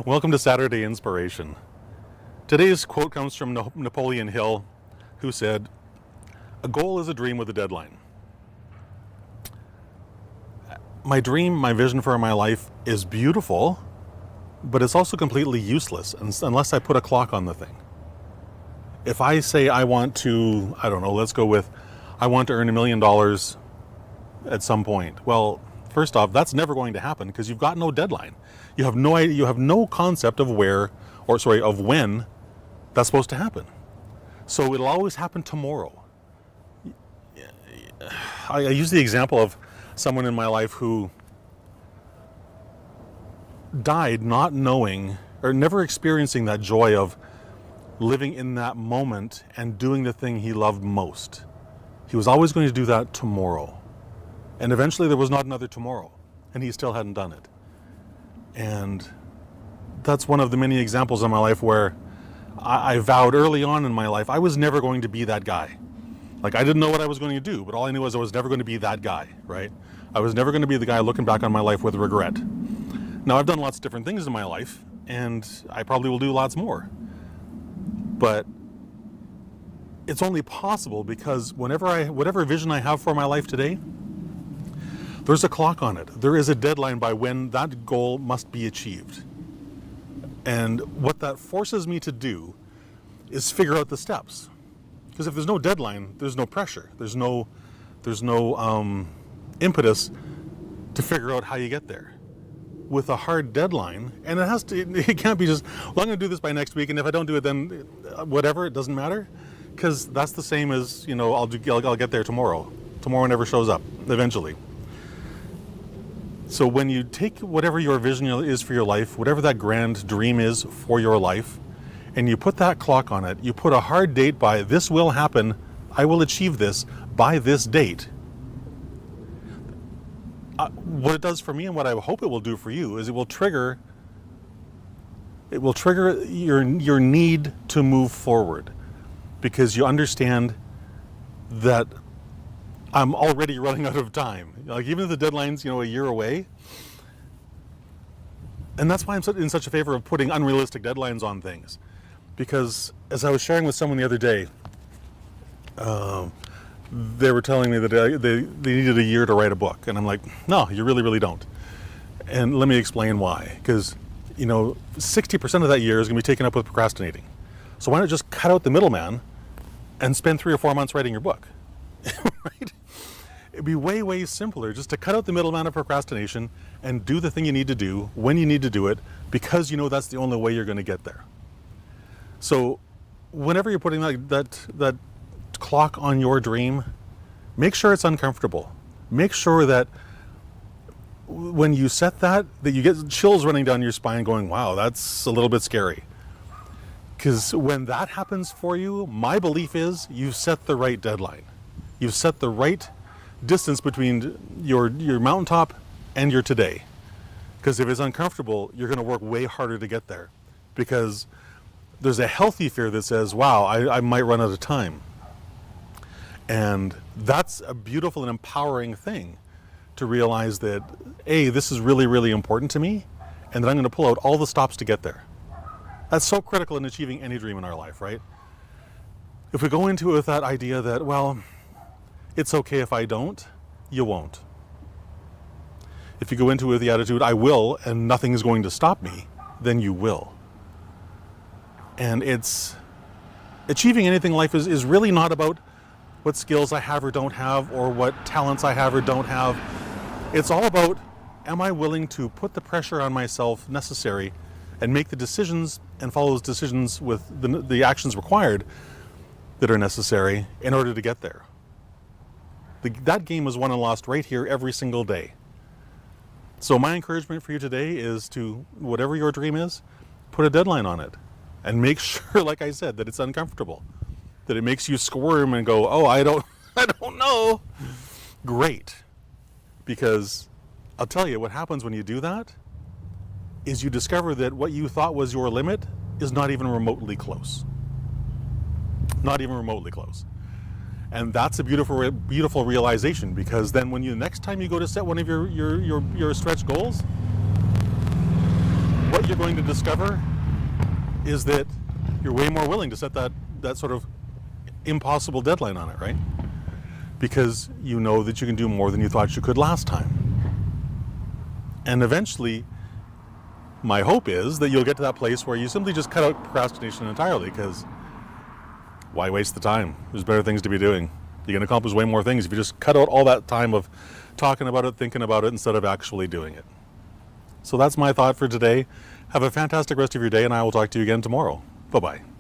Welcome to Saturday Inspiration. Today's quote comes from Napoleon Hill, who said, "A goal is a dream with a deadline." My dream, my vision for my life is beautiful, but it's also completely useless unless I put a clock on the thing. If I say I want to, let's go with, I want to earn $1 million at some point. Well, first off, that's never going to happen because you've got no deadline. You have no idea, you have no concept of of when that's supposed to happen. So it'll always happen tomorrow. I use the example of someone in my life who died not knowing or never experiencing that joy of living in that moment and doing the thing he loved most. He was always going to do that tomorrow. And eventually there was not another tomorrow, and he still hadn't done it. And that's one of the many examples in my life where I vowed early on in my life I was never going to be that guy. Like, I didn't know what I was going to do, but all I knew was I was never going to be that guy, right? I was never going to be the guy looking back on my life with regret. Now, I've done lots of different things in my life, and I probably will do lots more. But it's only possible because whatever vision I have for my life today, there's a clock on it. There is a deadline by when that goal must be achieved. And what that forces me to do is figure out the steps. Because if there's no deadline, there's no pressure. There's no impetus to figure out how you get there. With a hard deadline, and it can't be just, well, I'm going to do this by next week, and if I don't do it, then whatever, it doesn't matter. Because that's the same as, I'll get there tomorrow. Tomorrow never shows up, eventually. So when you take whatever your vision is for your life, whatever that grand dream is for your life, and you put that clock on it, you put a hard date by this will happen, I will achieve this by this date. What it does for me and what I hope it will do for you is it will trigger your need to move forward, because you understand that I'm already running out of time. Like, even if the deadline's, a year away. And that's why I'm in such a favor of putting unrealistic deadlines on things. Because as I was sharing with someone the other day, they were telling me that they needed a year to write a book. And I'm like, no, you really, really don't. And let me explain why. Because, 60% of that year is going to be taken up with procrastinating. So why not just cut out the middleman and spend 3 or 4 months writing your book? Right? It'd be way, way simpler just to cut out the middleman of procrastination and do the thing you need to do when you need to do it, because that's the only way you're going to get there. So whenever you're putting that clock on your dream, make sure it's uncomfortable. Make sure that when you set that you get chills running down your spine going, wow, that's a little bit scary. Because when that happens for you, my belief is you've set the right deadline. You've set the right distance between your mountaintop and your today. Because if it's uncomfortable, you're going to work way harder to get there. Because there's a healthy fear that says, wow, I might run out of time. And that's a beautiful and empowering thing, to realize that, A, this is really, really important to me, and that I'm going to pull out all the stops to get there. That's so critical in achieving any dream in our life, right? If we go into it with that idea that, well, it's okay if I don't, you won't. If you go into it with the attitude, I will, and nothing is going to stop me, then you will. And achieving anything in life is really not about what skills I have or don't have, or what talents I have or don't have. It's all about, am I willing to put the pressure on myself necessary and make the decisions and follow those decisions with the actions required that are necessary in order to get there. That game is won and lost right here every single day. So my encouragement for you today is to, whatever your dream is, put a deadline on it. And make sure, like I said, that it's uncomfortable. That it makes you squirm and go, oh, I don't know. Great. Because I'll tell you, what happens when you do that is you discover that what you thought was your limit is not even remotely close. Not even remotely close. And that's a beautiful, beautiful realization, because then when next time you go to set one of your stretch goals, what what you're going to discover is that you're way more willing to set that sort of impossible deadline on it, right? Because you know that you can do more than you thought you could last time. And eventually, my hope is that you'll get to that place where you simply just cut out procrastination entirely, because why waste the time? There's better things to be doing. You can accomplish way more things if you just cut out all that time of talking about it, thinking about it, instead of actually doing it. So that's my thought for today. Have a fantastic rest of your day, and I will talk to you again tomorrow. Bye-bye.